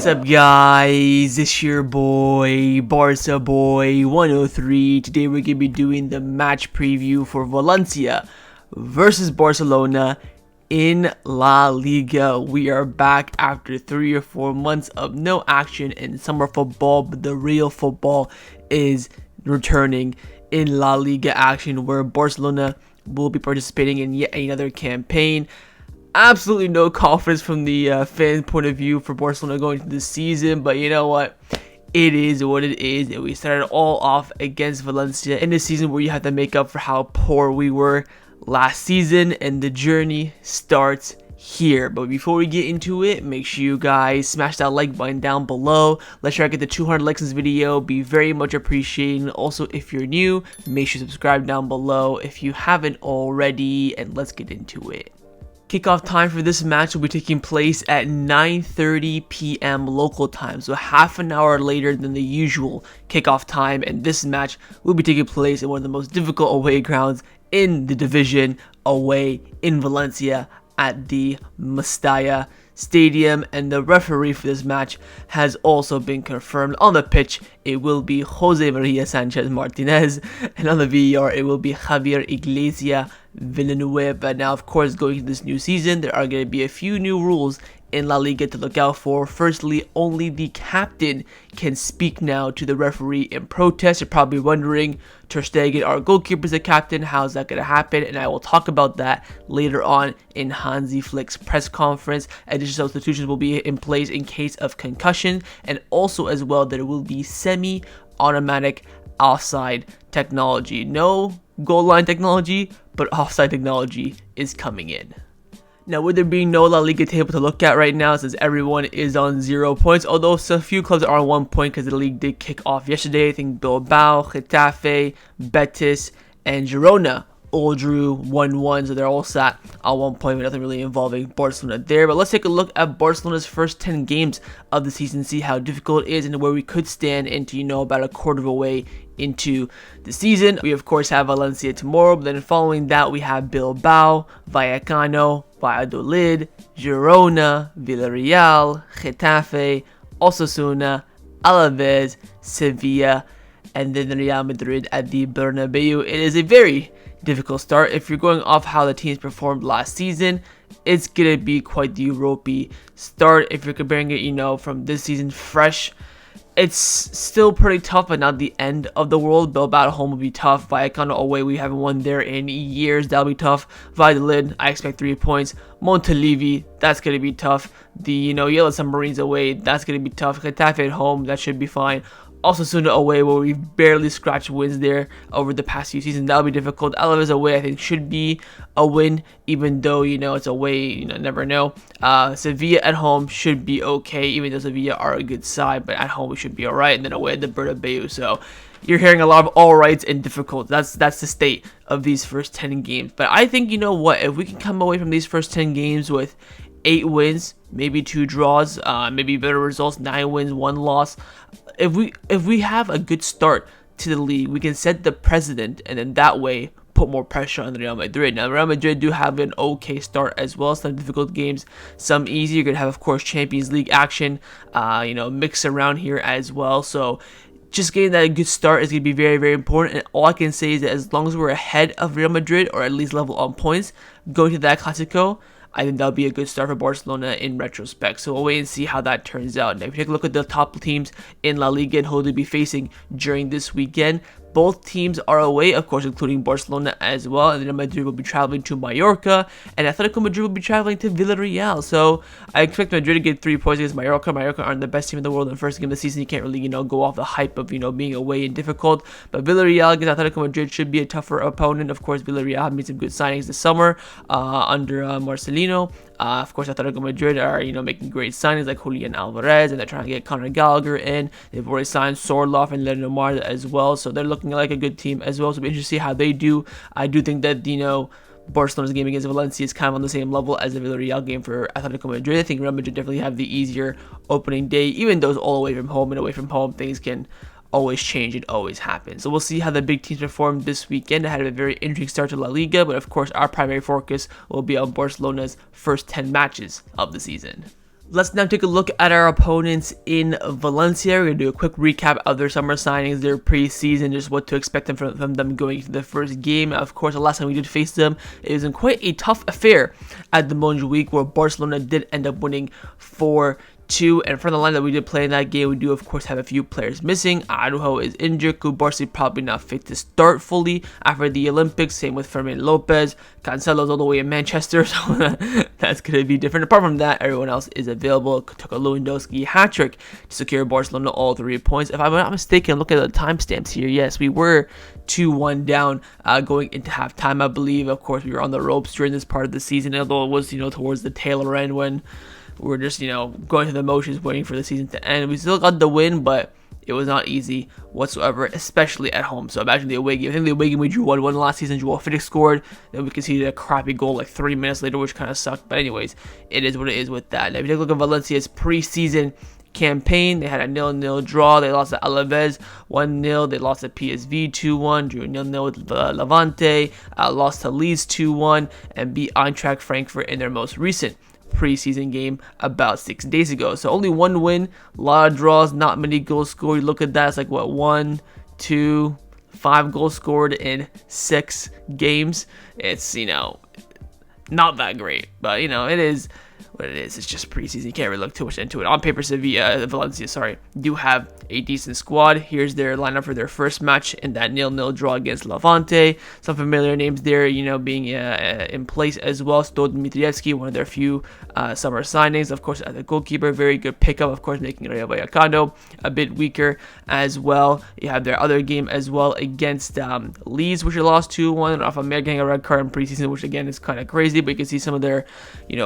up, guys? It's your boy, Barca Boy 103. Today we're going to be doing the match preview for Valencia versus Barcelona in La Liga. We are back after 3 or 4 months of no action in summer football, but the real football is returning in La Liga action, where Barcelona will be participating in yet another campaign. Absolutely no confidence from the fan point of view for Barcelona going into this season, but you know what? It is what it is, and we started all off against Valencia in a season where you have to make up for how poor we were last season, and the journey starts here. But before we get into it, make sure you guys smash that like button down below. Let's try to get the 200 likes in this video. Be very much appreciated. And also, if you're new, make sure to subscribe down below if you haven't already, and let's get into it. Kickoff time for this match will be taking place at 9:30 p.m. local time, so half an hour later than the usual kickoff time, and this match will be taking place in one of the most difficult away grounds in the division, away in Valencia at the Mestalla Stadium. And the referee for this match has also been confirmed. On the pitch, it will be Jose Maria Sanchez Martinez, and on the VAR, it will be Javier Iglesias Villanueva. Now, of course, going into this new season, there are going to be a few new rules in La Liga to look out for. Firstly, only the captain can speak now to the referee in protest. You're probably wondering, Ter Stegen, our goalkeeper, is a captain. How's that going to happen? And I will talk about that later on in Hansi Flick's press conference. Additional substitutions will be in place in case of concussion, and also as well there will be semi-automatic offside technology. No goal line technology, but offside technology is coming in. Now, with there being no La Liga table to look at right now, since everyone is on 0 points, although a few clubs are on 1 point because the league did kick off yesterday. I think Bilbao, Getafe, Betis, and Girona all drew 1-1, so they're all sat on 1 point, but nothing really involving Barcelona there. But let's take a look at Barcelona's first 10 games of the season, see how difficult it is and where we could stand into, about a quarter of a way into the season. We of course have Valencia tomorrow, but then following that we have Bilbao, Vallecano, Valladolid, Girona, Villarreal, Getafe, Osasuna, Alaves, Sevilla, and then Real Madrid at the Bernabeu. It is a very difficult start. If you're going off how the teams performed last season, it's gonna be quite the ropey start. If you're comparing it, from this season fresh, it's still pretty tough, but not the end of the world. Bilbao at home will be tough. Vallecano away, we haven't won there in years. That'll be tough. Valladolid, I expect 3 points. Montilivi, that's going to be tough. The, Yellow Submarines away, that's going to be tough. Getafe at home, that should be fine. Osasuna away, where we've barely scratched wins there over the past few seasons. That'll be difficult. Alaves away, I think, should be a win, even though, it's away, never know. Sevilla at home should be okay, even though Sevilla are a good side, but at home we should be alright, and then away at the Bernabeu. So you're hearing a lot of alrights and difficult. That's the state of these first 10 games. But I think, if we can come away from these first 10 games with 8 wins, maybe 2 draws, maybe better results, 9 wins, 1 loss. If we have a good start to the league, we can set the precedent, and then that way put more pressure on Real Madrid. Now, Real Madrid do have an okay start as well. Some difficult games, some easy. You're gonna have, of course, Champions League action, mix around here as well. So just getting that good start is going to be very, very important. And all I can say is that as long as we're ahead of Real Madrid, or at least level on points, going to that Clasico, I think that'll be a good start for Barcelona in retrospect. So we'll wait and see how that turns out. Now, if you take a look at the top teams in La Liga and who they'll be facing during this weekend, both teams are away, of course, including Barcelona as well. And then Madrid will be traveling to Mallorca, and Atletico Madrid will be traveling to Villarreal. So I expect Madrid to get 3 points against Mallorca. Mallorca aren't the best team in the world in the first game of the season. You can't really, go off the hype of, being away and difficult. But Villarreal against Atletico Madrid should be a tougher opponent. Of course, Villarreal made some good signings this summer under Marcelino. Of course, Atletico Madrid are, making great signings like Julian Alvarez, and they're trying to get Conor Gallagher in. They've already signed Sorloth and Lenormand as well, so they're looking like a good team as well. So it'll be interesting to see how they do. I do think that, Barcelona's game against Valencia is kind of on the same level as the Villarreal game for Atletico Madrid. I think Real Madrid definitely have the easier opening day, even though it's all away from home, and away from home things can always change. It always happens. So we'll see how the big teams perform this weekend. I had a very interesting start to La Liga, but of course our primary focus will be on Barcelona's first 10 matches of the season. Let's now take a look at our opponents in Valencia. We're going to do a quick recap of their summer signings, their preseason, just what to expect from them going into the first game. Of course, the last time we did face them, it was in quite a tough affair at the Montjuic, where Barcelona did end up winning 4-2. And from the line that we did play in that game, we do of course have a few players missing. Araujo is injured. Kubarsi probably not fit to start fully after the Olympics. Same with Fermin Lopez. Cancelo's all the way in Manchester, so that's going to be different. Apart from that, everyone else is available. Took a Lewandowski hat-trick to secure Barcelona all 3 points. If I'm not mistaken, look at the timestamps here. Yes, we were 2-1 down going into halftime, I believe. Of course, we were on the ropes during this part of the season, although it was, towards the tail end when we're just, going through the motions, waiting for the season to end. We still got the win, but it was not easy whatsoever, especially at home. So imagine the away game. I think the away game we drew 1-1 last season. Joao Felix scored. Then we conceded a crappy goal like 3 minutes later, which kind of sucked. But anyways, it is what it is with that. Now, if you take a look at Valencia's preseason campaign, they had a 0-0 draw. They lost to Alaves 1-0. They lost to PSV 2-1. Drew 0-0 with Levante. Lost to Leeds 2-1. And beat Eintracht Frankfurt in their most recent preseason game about 6 days ago. So only 1 win, a lot of draws, not many goals scored. You look at that, it's like what, 1, 2, 5 goals scored in 6 games. It's not that great, but it is what it is. It's just preseason. You can't really look too much into it. On paper, Valencia do have a decent squad. Here's their lineup for their first match in that 0-0 draw against Levante. Some familiar names there, being in place as well. Stod Dmitrievski, one of their few summer signings. Of course, as a goalkeeper, very good pickup. Of course, making Rayo Vallecano a bit weaker as well. You have their other game as well against Leeds, which they lost 2-1. Raphinha getting a red card in preseason, which again is kind of crazy, but you can see some of their,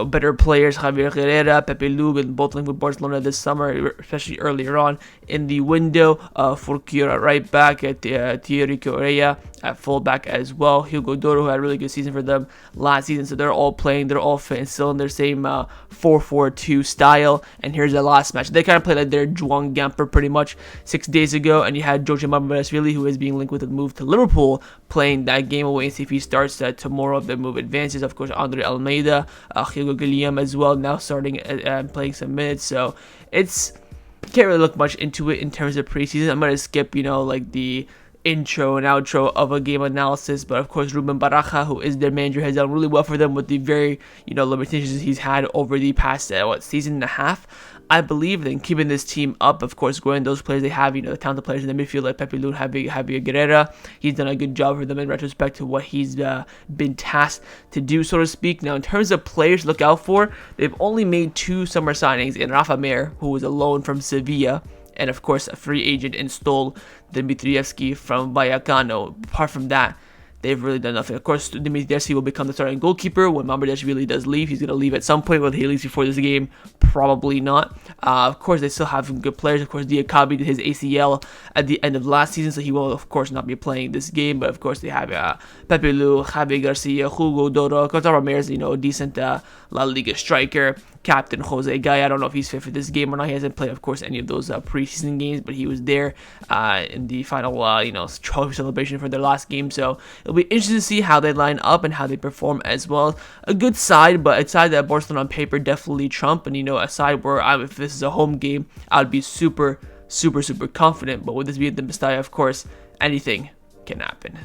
better players. Javier Herrera, Pepe Lug, both linked with Barcelona this summer, especially earlier on in the window. Furquier at right back, Thierry Correa at fullback as well. Hugo Doro, who had a really good season for them last season, so they're all playing, they're all fit and still in their same 4-4-2 style. And here's the last match. They kind of played like their Juan Gamper pretty much 6 days ago, and you had Joachim Mabashvili, who is being linked with a move to Liverpool, playing that game away and see if he starts tomorrow if the move advances. Of course, Andre Almeida, Hugo Guillem as well, now starting and playing some minutes. So it's can't really look much into it in terms of preseason. I'm gonna skip like the intro and outro of a game analysis, but of course Ruben Baraja, who is their manager, has done really well for them with the very limitations he's had over the past season and a half, I believe. Then keeping this team up, of course, growing those players they have, the talented players in the midfield like Pepe Lun, Javier Guerrera. He's done a good job for them in retrospect to what he's been tasked to do, so to speak. Now, in terms of players to look out for, they've only made 2 summer signings in Rafa Mir, who was a loan from Sevilla, and of course a free agent in Stol Dmitrievski from Vallecano. Apart from that, they've really done nothing. Of course, Dmitrievski will become the starting goalkeeper when Mambardashvili does leave. He's going to leave at some point. Whether he leaves before this game, probably not. Of course, they still have some good players. Of course, Diakabi did his ACL at the end of last season, so he will, of course, not be playing this game. But, of course, they have Pepe Lu, Javi Garcia, Hugo Doro, Cota Ramirez, a decent La Liga striker. Captain Jose Guy, I don't know if he's fit for this game or not. He hasn't played, of course, any of those preseason games, but he was there in the final, trophy celebration for their last game. So it'll be interesting to see how they line up and how they perform as well. A good side, but a side that Barcelona on paper definitely trump, and a side where if this is a home game, I would be super confident. But with this being the Mestalla, of course, anything can happen.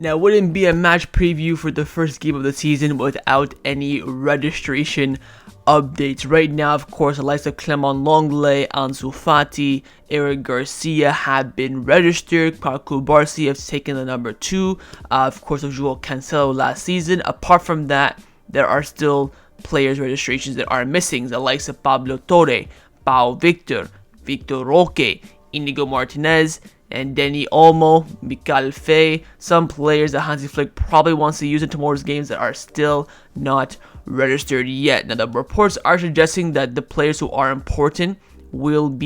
Now, it wouldn't be a match preview for the first game of the season without any registration updates. Right now, of course, the likes of Clement Lenglet, Ansu Fati, Eric Garcia have been registered. Paco Barsi has taken the number 2. Of course, of Joao Cancelo last season. Apart from that, there are still players' registrations that are missing. The likes of Pablo Torre, Pau Victor, Victor Roque, Inigo Martinez, and Denny Olmo, Mikal Fey, some players that Hansi Flick probably wants to use in tomorrow's games that are still not registered yet. Now, the reports are suggesting that the players who are important will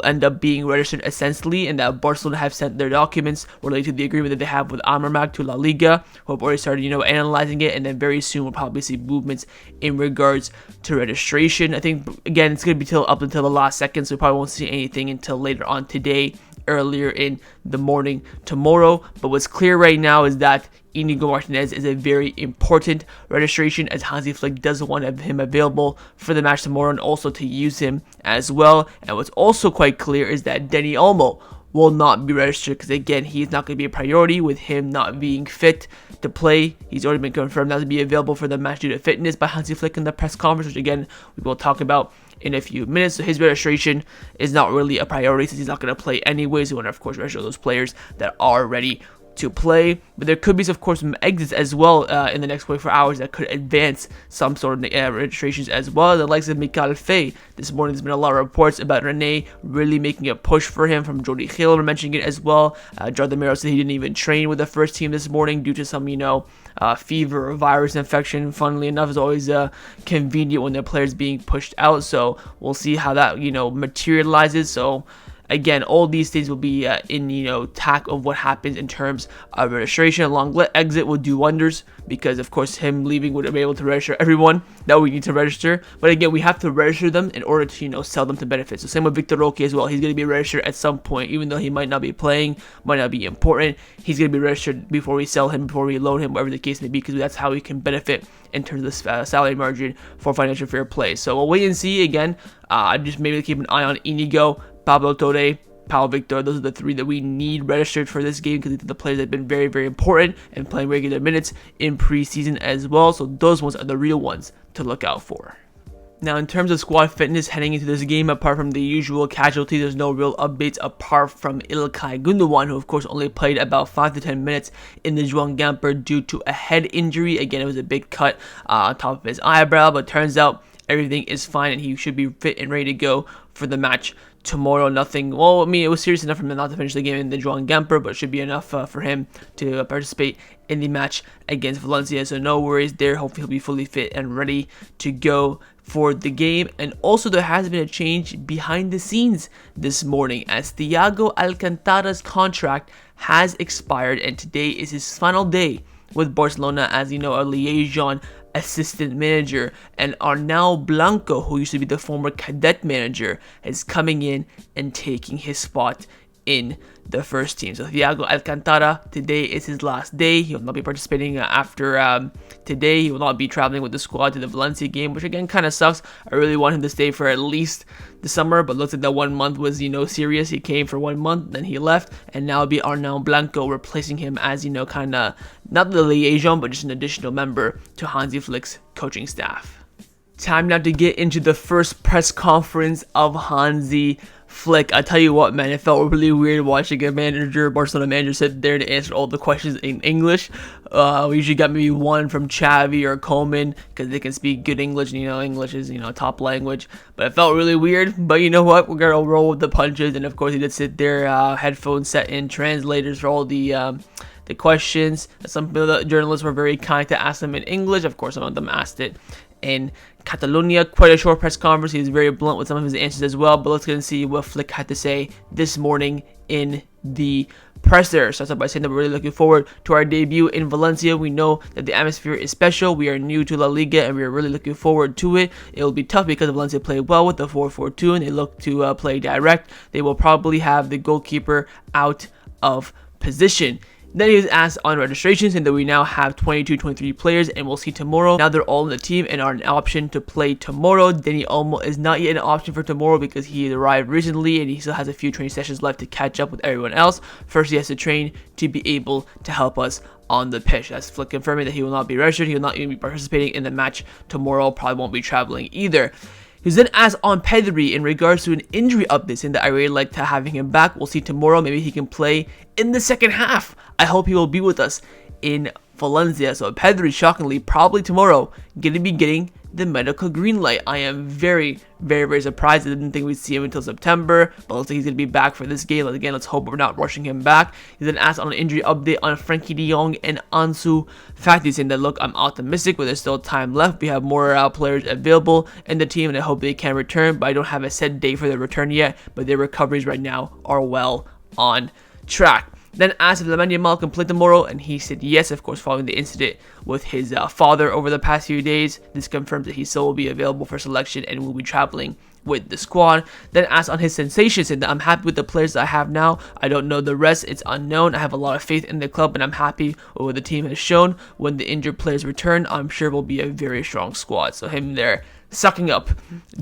end up being registered essentially, and that Barcelona have sent their documents related to the agreement that they have with Amermac to La Liga, who have already started, analyzing it, and then very soon we'll probably see movements in regards to registration. I think, again, it's going to be up until the last second, so we probably won't see anything until later on today earlier in the morning tomorrow. But what's clear right now is that Inigo Martinez is a very important registration, as Hansi Flick does want to have him available for the match tomorrow and also to use him as well. And what's also quite clear is that Dani Olmo will not be registered because, again, he's not going to be a priority with him not being fit to play. He's already been confirmed not to be available for the match due to fitness by Hansi Flick in the press conference, which, again, we will talk about in a few minutes. So his registration is not really a priority since he's not going to play anyways. We want to, of course, register those players that are ready to play, but there could be, of course, some exits as well in the next 24 hours that could advance some sort of registrations as well. The likes of Mikal Faye. This morning there's been a lot of reports about Rene really making a push for him, from Jordi Gil mentioning it as well. Jardimero said he didn't even train with the first team this morning due to some, fever or virus infection. Funnily enough, is always convenient when the player's being pushed out, so we'll see how that, materializes. So again, all these things will be in, tack of what happens in terms of registration. A long exit will do wonders because, of course, him leaving would be able to register everyone that we need to register. But again, we have to register them in order to, sell them to benefit. So same with Victor Roque as well. He's going to be registered at some point, even though he might not be playing, might not be important. He's going to be registered before we sell him, before we loan him, whatever the case may be, because that's how we can benefit in terms of the salary margin for financial fair play. So we'll wait and see. Again, just maybe keep an eye on Inigo, Pablo Torre, Pau Victor. Those are the three that we need registered for this game because the players have been very, very important and playing regular minutes in preseason as well. So those ones are the real ones to look out for. Now, in terms of squad fitness heading into this game, apart from the usual casualties, there's no real updates apart from Ilkay Gundogan, who of course only played about 5 to 10 minutes in the João Gamper due to a head injury. Again, it was a big cut on top of his eyebrow, but turns out everything is fine and he should be fit and ready to go for the match tomorrow. Nothing, it was serious enough for him not to finish the game in the João Gamper, but it should be enough for him to participate in the match against Valencia. So no worries there. Hopefully he'll be fully fit and ready to go for the game. And also there has been a change behind the scenes this morning, as Thiago Alcantara's contract has expired and today is his final day with Barcelona as, a liaison assistant manager. And Arnau Blanco, who used to be the former cadet manager, is coming in and taking his spot in the first team. So Thiago Alcantara, today is his last day. He will not be participating after today. He will not be traveling with the squad to the Valencia game, which again kind of sucks. I really want him to stay for at least the summer, but looks like that 1 month was, serious. He came for 1 month, then he left, and now it'll be Arnau Blanco replacing him as, kind of not the liaison, but just an additional member to Hansi Flick's coaching staff. Time now to get into the first press conference of Hansi Flick. I tell you what, man, it felt really weird watching a Barcelona manager, sit there to answer all the questions in English. We usually got maybe one from Xavi or Koeman because they can speak good English, and English is top language. But it felt really weird. But you know what, we're gonna roll with the punches. And of course, he did sit there, headphones set in, translators for all the questions. Some of the journalists were very kind to ask them in English. Of course, some of them asked it in Catalonia. Quite a short press conference. He was very blunt with some of his answers as well. But let's go and see what Flick had to say this morning in the presser. Starts off by saying that we're really looking forward to our debut in Valencia. We know that the atmosphere is special. We are new to La Liga and we are really looking forward to it. It will be tough because Valencia played well with the 4-4-2 and they look to play direct. They will probably have the goalkeeper out of position. Then he was asked on registrations, and that we now have 22-23 players, and we'll see tomorrow. Now they're all in the team and are an option to play tomorrow. Dani Olmo is not yet an option for tomorrow because he arrived recently and he still has a few training sessions left to catch up with everyone else. First, he has to train to be able to help us on the pitch. That's Flick confirming that he will not be registered. He will not even be participating in the match tomorrow. Probably won't be traveling either. He was then asked on Pedri in regards to an injury update, saying that I really like to having him back. We'll see tomorrow. Maybe he can play in the second half. I hope he will be with us in Valencia. So Pedri, shockingly, probably tomorrow, going to be getting the medical green light. I am very, very, very surprised. I didn't think we'd see him until September, but looks like he's going to be back for this game. Again, let's hope we're not rushing him back. He's then asked on an injury update on Frenkie de Jong and Ansu Fati, saying that, look, I'm optimistic, but there's still time left. We have more players available in the team, and I hope they can return, but I don't have a set date for their return yet, but their recoveries right now are well on track. Then asked if Lamine Yamal can play tomorrow, and he said yes, of course, following the incident with his father over the past few days. This confirms that he still will be available for selection and will be traveling with the squad. Then asked on his sensations, and I'm happy with the players that I have now. I don't know the rest, it's unknown. I have a lot of faith in the club, and I'm happy with what the team has shown. When the injured players return, I'm sure will be a very strong squad. So him there sucking up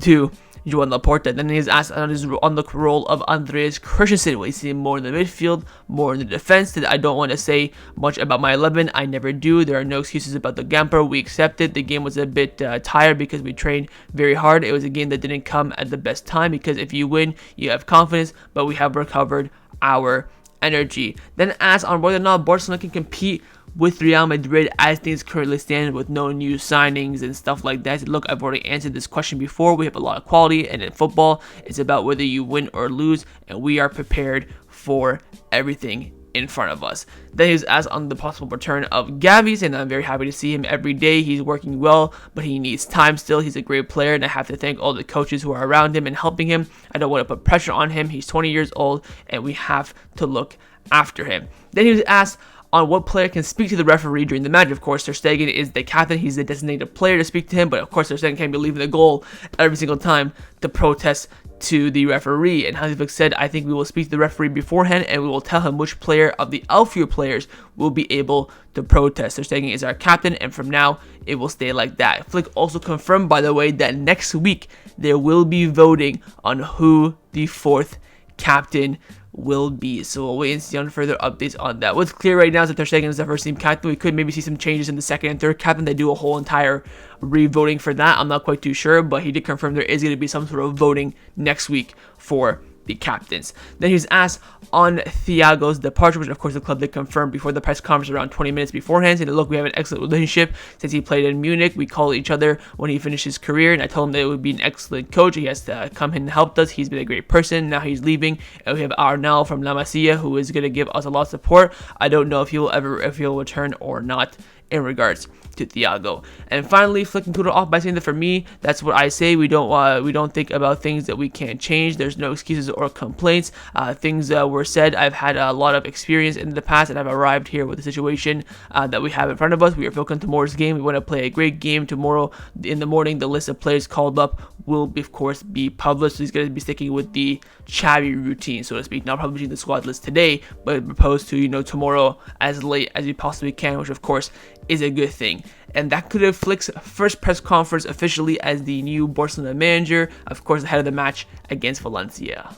to Joan Laporta. Then he's asked on the role of Andreas Christensen. Will he see him more in the midfield, more in the defense? I don't want to say much about my 11. I never do. There are no excuses about the Gamper. We accepted. The game was a bit tired because we trained very hard. It was a game that didn't come at the best time because if you win, you have confidence, but we have recovered our energy. Then asked on whether or not Barcelona can compete with Real Madrid as things currently stand with no new signings and stuff like that. Look, I've already answered this question before. We have a lot of quality, and in football, it's about whether you win or lose, and we are prepared for everything in front of us. Then he was asked on the possible return of Gavi, and I'm very happy to see him every day. He's working well, but he needs time still. He's a great player, and I have to thank all the coaches who are around him and helping him. I don't want to put pressure on him. He's 20 years old, and we have to look after him. Then he was asked on what player can speak to the referee during the match. Of course, Ter Stegen is the captain. He's the designated player to speak to him, but of course, Ter Stegen can't be leaving the goal every single time to protest to the referee. And Hansi Flick said, I think we will speak to the referee beforehand, and we will tell him which player of the outfield players will be able to protest. Ter Stegen is our captain, and from now, it will stay like that. Flick also confirmed, by the way, that next week, there will be voting on who the fourth captain will be. So we'll wait and see on further updates on that. What's clear right now is that Ter Stegen is the first team captain. We could maybe see some changes in the second and third captain. They do a whole entire re-voting for that. I'm not quite too sure, but he did confirm there is going to be some sort of voting next week for the captains. Then he was asked on Thiago's departure, which of course the club did confirm before the press conference around 20 minutes beforehand. He said, look, we have an excellent relationship since he played in Munich. We call each other when he finished his career, and I told him that it would be an excellent coach. He has to come in and help us. He's been a great person. Now he's leaving, and we have Araujo from La Masia, who is going to give us a lot of support. I don't know if he'll return or not in regards to Thiago. And finally, Flick concluded off by saying that for me, that's what I say. We don't think about things that we can't change. There's no excuses or complaints. Things were said. I've had a lot of experience in the past, and I've arrived here with the situation that we have in front of us. We are focused on tomorrow's game. We want to play a great game tomorrow in the morning. The list of players called up will, of course, be published. So he's going to be sticking with the Xavi routine, so to speak, not publishing the squad list today, but proposed to, tomorrow as late as you possibly can, which of course is a good thing. And that could have Flick's first press conference officially as the new Barcelona manager, of course ahead of the match against Valencia.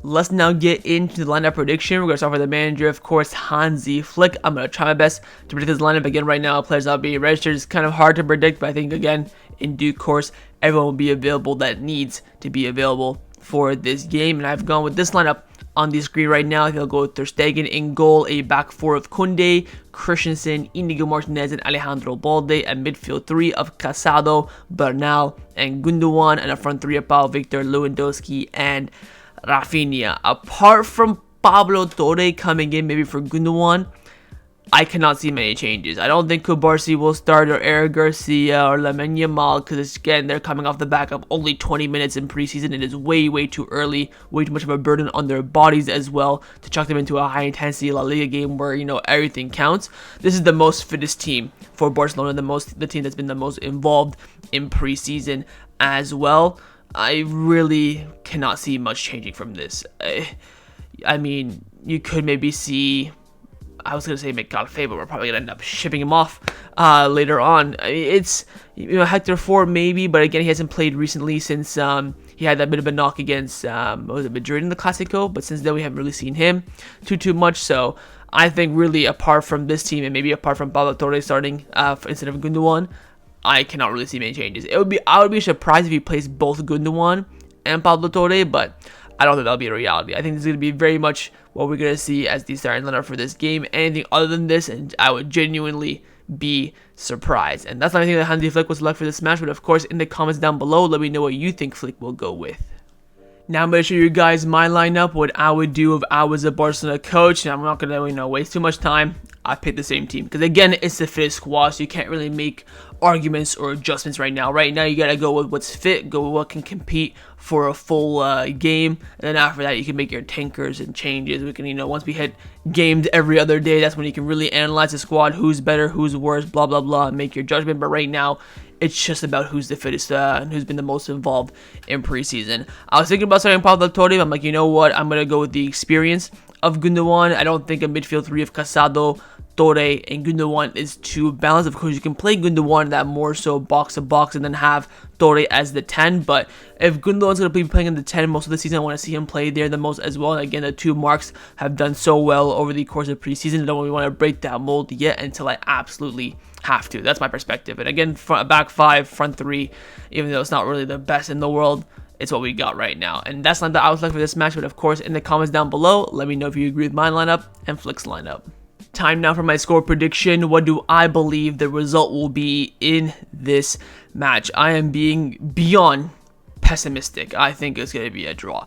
Let's now get into the lineup prediction. We're going to start with the manager, of course, Hansi Flick. I'm going to try my best to predict this lineup. Again, right now, players not being registered. It's kind of hard to predict, but I think, again, in due course, everyone will be available that needs to be available for this game. And I've gone with this lineup on the screen right now. He'll go with Ter Stegen in goal, a back four of Kounde, Christensen, Inigo Martinez, and Alejandro Balde, a midfield three of Casado, Bernal, and Gundogan, and a front three of Pau Victor, Lewandowski, and Raphinha. Apart from Pablo Torre coming in maybe for Gundogan, I cannot see many changes. I don't think Kubarsi will start, or Eric Garcia, or Lamine Yamal, because again, they're coming off the back of only 20 minutes in preseason. It is way, way too early, way too much of a burden on their bodies as well to chuck them into a high-intensity La Liga game where, everything counts. This is the most fittest team for Barcelona, the team that's been the most involved in preseason as well. I really cannot see much changing from this. I mean, you could maybe see, I was going to say McAlphay, but we're probably going to end up shipping him off later on. It's, Hector Ford maybe, but again, he hasn't played recently since he had that bit of a knock against, Madrid in the Clasico, but since then we haven't really seen him too much, so I think really apart from this team, and maybe apart from Pablo Torre starting instead of Gundogan, I cannot really see many changes. I would be surprised if he plays both Gundogan and Pablo Torre, but I don't think that'll be a reality. I think this is going to be very much what we're going to see as the starting lineup for this game. Anything other than this, and I would genuinely be surprised. And that's not anything that Hansi Flick was select for this match, but of course, in the comments down below, let me know what you think Flick will go with. Now I'm going to show you guys my lineup, what I would do if I was a Barcelona coach, and I'm not going to waste too much time. I picked the same team because again, it's the fittest squad, so you can't really make arguments or adjustments right now. Right now, you gotta go with what's fit, go with what can compete for a full game, and then after that, you can make your tinkers and changes. We can, once we hit games every other day, that's when you can really analyze the squad, who's better, who's worse, blah blah blah, and make your judgment. But right now, It's just about who's the fittest and who's been the most involved in preseason. I was thinking about starting Pablo Torre, but I'm like, you know what? I'm going to go with the experience of Gundogan. I don't think a midfield three of Casado, Torre, and Gundogan is too balanced. Of course, you can play Gundogan that more so box to box and then have Torre as the 10. But if Gundogan's going to be playing in the 10 most of the season, I want to see him play there the most as well. And again, the two marks have done so well over the course of preseason. I don't really want to break that mold yet until I absolutely have to. That's my perspective. And again, back five, front three, even though it's not really the best in the world, it's what we got right now. And that's not the outlook for this match. But of course, in the comments down below, let me know if you agree with my lineup and Flick's lineup. Time now for my score prediction. What do I believe the result will be in this match? I am being beyond pessimistic. I think it's going to be a draw.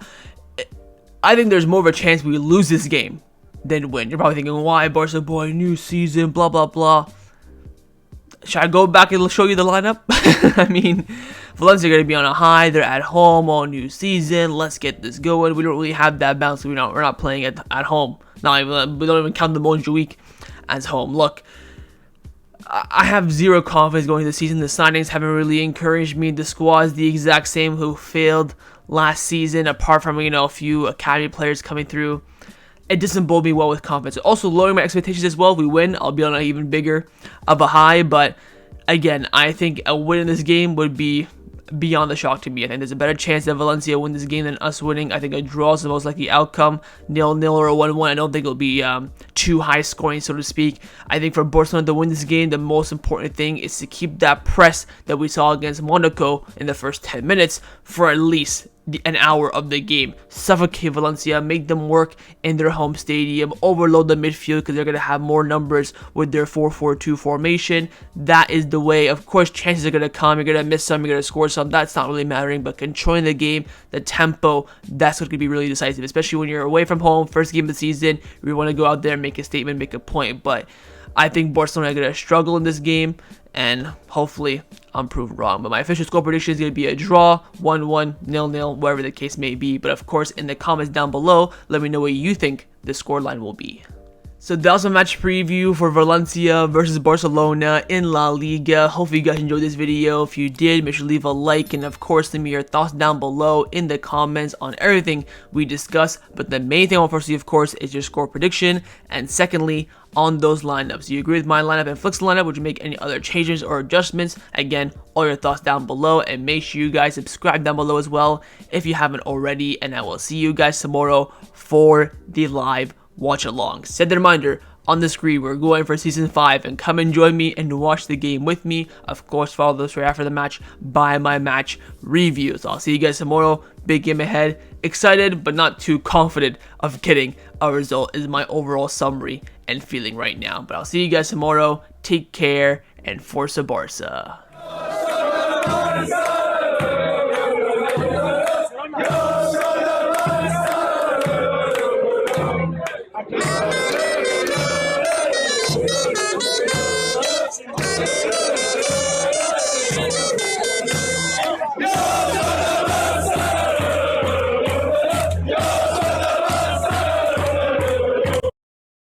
I think there's more of a chance we lose this game than win. You're probably thinking, why, Barca boy, new season, blah, blah, blah. Should I go back and show you the lineup? I mean, Valencia are going to be on a high. They're at home, all new season. Let's get this going. We don't really have that balance. We're not playing at home. We don't even count the Montjuic as home. Look, I have zero confidence going into the season. The signings haven't really encouraged me. The squad is the exact same who failed last season, apart from, a few academy players coming through. It doesn't bode me well with confidence. Also, lowering my expectations as well. If we win, I'll be on an even bigger of a high. But again, I think a win in this game would be beyond the shock to me. I think there's a better chance that Valencia win this game than us winning. I think a draw is the most likely outcome. 0-0 or 1-1. I don't think it'll be too high scoring, so to speak. I think for Barcelona to win this game, the most important thing is to keep that press that we saw against Monaco in the first 10 minutes for at least an hour of the game. Suffocate Valencia, make them work in their home stadium, overload the midfield because they're going to have more numbers with their 4-4-2 formation. That is the way. Of course, chances are going to come. You're going to miss some, you're going to score some. That's not really mattering, but controlling the game, the tempo, that's what's going to be really decisive, especially when you're away from home, first game of the season. We want to go out there and make a statement, make a point. But I think Barcelona are going to struggle in this game, and hopefully I'm proved wrong. But my official score prediction is going to be a draw, 1-1, 0-0, wherever the case may be. But of course, in the comments down below, let me know what you think the scoreline will be. So that was a match preview for Valencia versus Barcelona in La Liga. Hopefully you guys enjoyed this video. If you did, make sure to leave a like, and of course leave me your thoughts down below in the comments on everything we discussed. But the main thing I want to see, of course, is your score prediction, and secondly, on those lineups. Do you agree with my lineup and Flick's lineup? Would you make any other changes or adjustments? Again, all your thoughts down below, and make sure you guys subscribe down below as well if you haven't already, and I will see you guys tomorrow for the live watch along. Set the reminder on the screen. We're going for season 5, and come and join me and watch the game with me. Of course, follow this right after the match by my match reviews. I'll see you guys tomorrow. Big game ahead. Excited but not too confident of getting a result is my overall summary and feeling right now. But I'll see you guys tomorrow. Take care, and Forza Barca. Yeah!